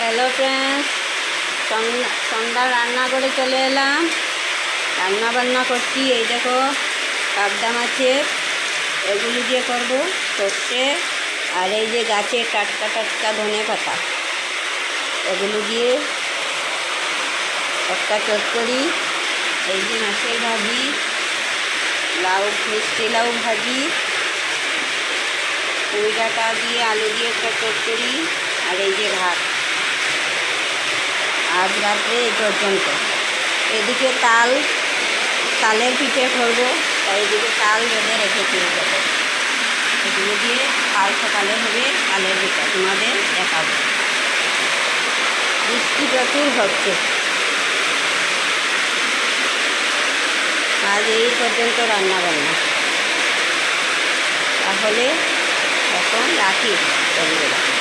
Hello friends, সন্ধ্যা রান্না করে চলে এলাম। রান্না বান্না করছি। এই দেখো পাবদা মাছের এগুলি দিয়ে করব সর্ষে, আর এই যে গাছের টাটকা টাটকা ধনে পাতা এগুলো দিয়ে একটা চচ্চড়ি, এই যে মাছের ভাজি, লাউ মিষ্টি লাউ ভাজি, পুঁই ডাঁটা দিয়ে আলু দিয়ে একটা চচ্চড়ি, আর এই যে ভাত। আজ রাত্রে এই পর্যন্ত। এদিকে তালের পিঠে করবো, তাই এদিকে তাল বেঁধে রেখেছি। যাবো এগুলো দিয়ে কাল সকালে হবে তালের পিঠা, তোমাদের দেখাবো। বৃষ্টি প্রচুর হচ্ছে। আজ এই পর্যন্ত রান্না বান্না। তাহলে এখন রাখি বন্ধুরা।